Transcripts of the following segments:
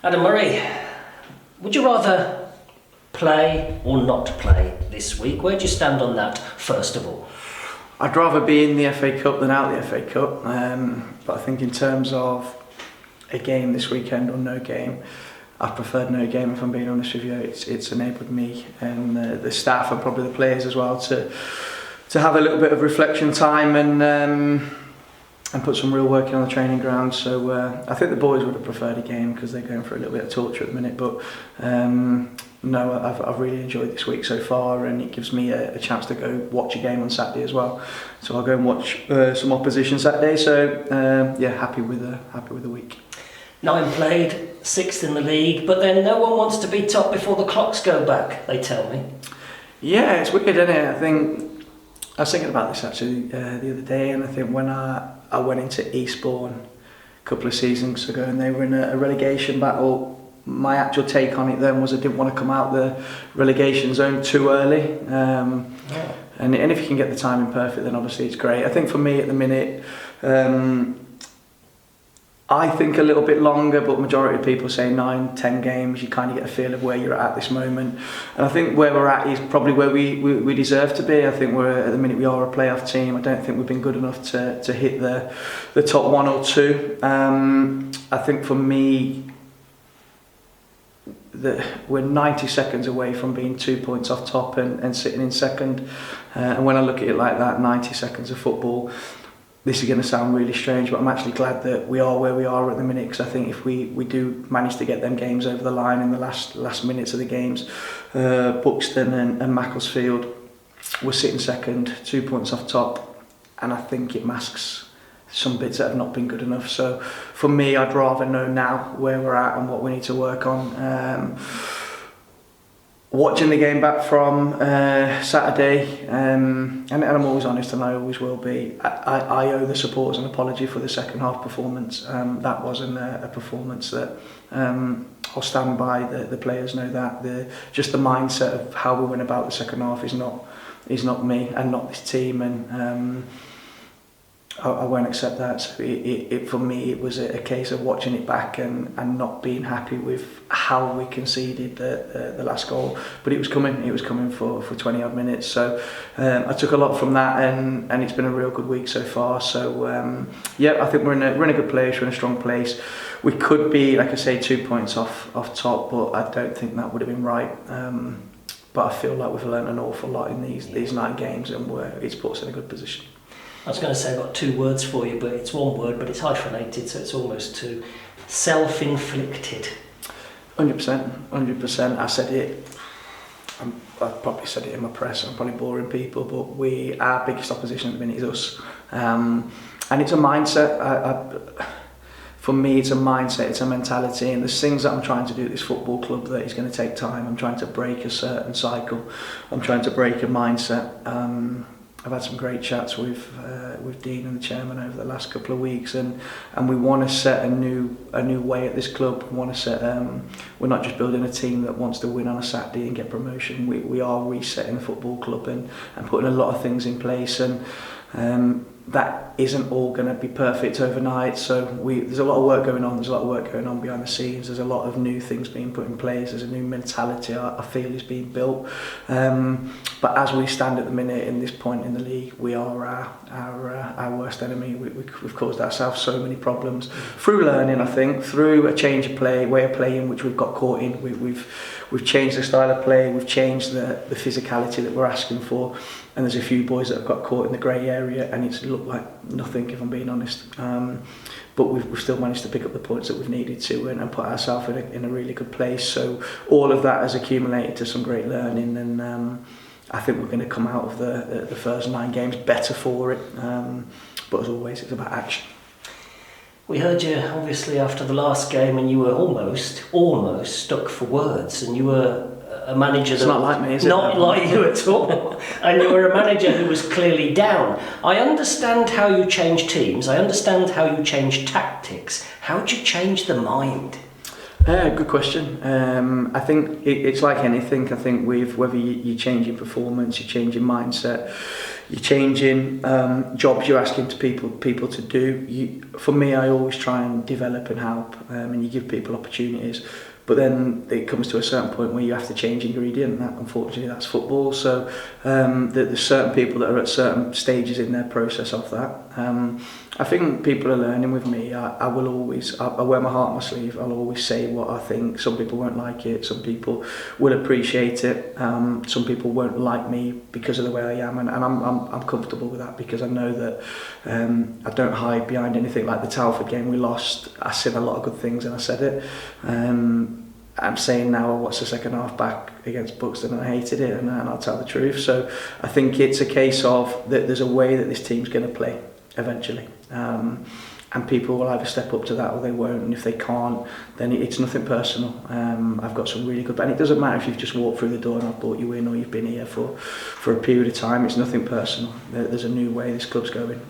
Adam Murray, would you rather play or not play this week? Where do you stand on that, first of all? I'd rather be in the FA Cup than out the FA Cup, but I think in terms of a game this weekend or no game, I've preferred no game, if I'm being honest with you. It's enabled me and the staff and probably the players as well to have a little bit of reflection time and put some real work in on the training ground. So I think the boys would have preferred a game because they're going through a little bit of torture at the minute. But no, I've really enjoyed this week so far, and it gives me a chance to go watch a game on Saturday as well. So I'll go and watch some opposition Saturday. So yeah, happy with the week. 9 played, 6th in the league, but then no one wants to be top before the clocks go back, they tell me. Yeah, it's wicked, isn't it? I was thinking about this actually the other day, and I think when I went into Eastbourne a couple of seasons ago and they were in a relegation battle, my actual take on it then was I didn't want to come out the relegation zone too early. And if you can get the timing perfect, then obviously it's great. I think for me at the minute, I think a little bit longer, but majority of people say 9-10 games. You kind of get a feel of where you're at this moment, and I think where we're at is probably where we deserve to be. I think at the minute we are a playoff team. I don't think we've been good enough to hit the top 1 or 2. I think for me, we're 90 seconds away from being 2 points off top and sitting in second. And when I look at it like that, 90 seconds of football. This is going to sound really strange, but I'm actually glad that we are where we are at the minute, because I think if we do manage to get them games over the line in the last minutes of the games, Buxton and Macclesfield, we're sitting second, 2 points off top, and I think it masks some bits that have not been good enough. So for me, I'd rather know now where we're at and what we need to work on. Watching the game back from Saturday, and I'm always honest, and I always will be, I owe the supporters an apology for the second half performance. That wasn't a performance that I'll stand by. The players know that. Just the mindset of how we went about the second half is not me and not this team, and I won't accept that. So for me, it was a case of watching it back and not being happy with how we conceded the last goal. But it was coming for 20 odd minutes. So I took a lot from that, and it's been a real good week so far. So yeah, I think we're in a good place. We're in a strong place. We could be, like I say, 2 points off top, but I don't think that would have been right. But I feel like we've learned an awful lot in these 9 games, and it's put us in a good position. I was going to say I've got 2 words for you, but it's 1 word, but it's hyphenated, so it's almost 2. Self-inflicted. 100%. I said it. I've probably said it in my press. I'm probably boring people, but our biggest opposition at the minute is us, and it's a mindset. For me, it's a mindset, it's a mentality, and there's things that I'm trying to do at this football club that is going to take time. I'm trying to break a certain cycle. I'm trying to break a mindset. I've had some great chats with Dean and the chairman over the last couple of weeks, and we want to set a new way at this club. We want to set. We're not just building a team that wants to win on a Saturday and get promotion. We are resetting the football club and putting a lot of things in place, and that isn't all going to be perfect overnight. So there's a lot of work going on. There's a lot of work going on behind the scenes. There's a lot of new things being put in place. There's a new mentality I feel is being built. But as we stand at the minute in this point in the league, we are our worst enemy. We've caused ourselves so many problems through learning. I think through a change of play, way of playing, which we've got caught in. We've changed the style of play. We've changed the physicality that we're asking for. And there's a few boys that have got caught in the grey area, and it's looked like nothing, if I'm being honest. But we've still managed to pick up the points that we've needed to and put ourselves in a really good place. So all of that has accumulated to some great learning, and I think we're going to come out of the first 9 games better for it. But as always, it's about action. We heard you obviously after the last game, and you were almost stuck for words, and you were a manager it's not like me, is it? Not like you at all. And you were a manager who was clearly down. I understand how you change teams. I understand how you change tactics. How do you change the mind? Good question. I think it's like anything. I think whether you change your performance, you change your mindset, you're changing jobs you're asking to people to do. For me, I always try and develop and help, and you give people opportunities. But then it comes to a certain point where you have to change ingredient, and that, unfortunately, that's football. So there's certain people that are at certain stages in their process of that. I think people are learning with me. I will always, I wear my heart on my sleeve. I'll always say what I think. Some people won't like it. Some people will appreciate it. Some people won't like me because of the way I am, and I'm comfortable with that, because I know that I don't hide behind anything. Like the Telford game we lost, I said a lot of good things and I said it. I'm saying now I watched the second half back against Buxton and I hated it, and I'll tell the truth. So I think it's a case of that there's a way that this team's going to play eventually, and people will either step up to that or they won't, and if they can't, then it's nothing personal. I've got some really good, and it doesn't matter if you've just walked through the door and I've brought you in, or you've been here for a period of time. It's nothing personal. There's a new way this club's going,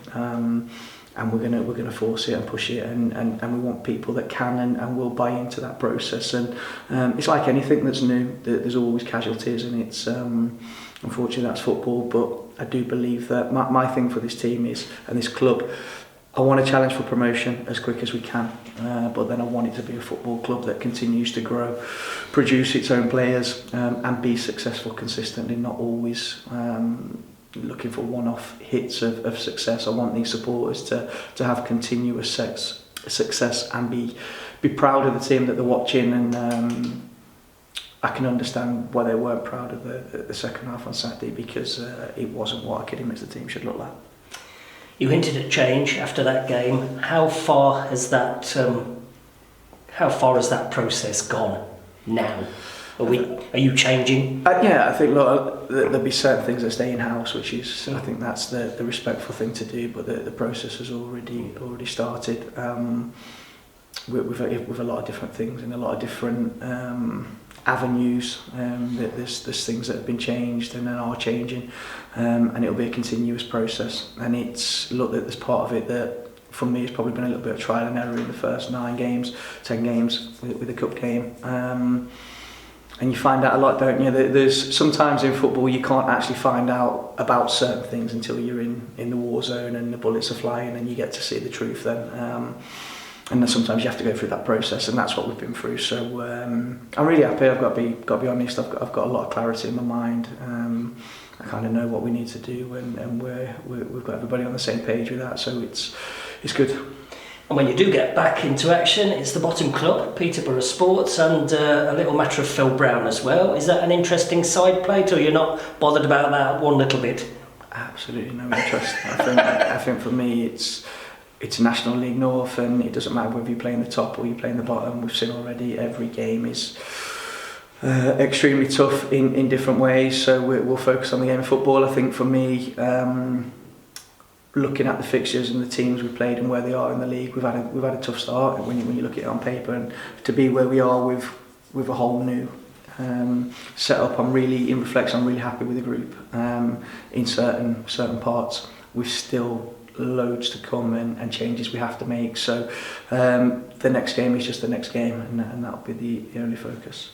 and we're gonna force it and push it, and we want people that can and will buy into that process. And it's like anything that's new, there's always casualties, and it's unfortunately that's football. But I do believe that my thing for this team is, and this club, I want to challenge for promotion as quick as we can, but then I want it to be a football club that continues to grow, produce its own players, and be successful consistently, not always looking for one-off hits of success. I want these supporters to have continuous success and be proud of the team that they're watching, and I can understand why they weren't proud of the second half on Saturday, because it wasn't what I could imagine the team should look like. You hinted at change after that game. How far has that process gone now? Are you changing? Yeah, I think there'll be certain things that stay in house, which is I think that's the respectful thing to do. But the process has already started with a lot of different things and a lot of different avenues. There's things that have been changed and then are changing, and it'll be a continuous process. And there's part of it that for me it's probably been a little bit of trial and error in the first 10 games with the cup game. And you find out a lot, don't you? There's sometimes in football you can't actually find out about certain things until you're in the war zone and the bullets are flying, and you get to see the truth then. And then sometimes you have to go through that process, and that's what we've been through. So I'm really happy. I've got to be honest. I've got a lot of clarity in my mind. I kind of know what we need to do, and we've got everybody on the same page with that. So it's good. And when you do get back into action, it's the bottom club, Peterborough Sports, and a little matter of Phil Brown as well. Is that an interesting side plate, or you're not bothered about that one little bit? Absolutely no interest. I think for me it's National League North, and it doesn't matter whether you play in the top or you play in the bottom. We've seen already every game is extremely tough in different ways. So we'll focus on the game of football. I think for me, looking at the fixtures and the teams we played and where they are in the league, we've had a tough start when you look at it on paper, and to be where we are with a whole new setup, in reflection, I'm really happy with the group. In certain parts, we've still loads to come and changes we have to make. So the next game is just the next game, and that'll be the only focus.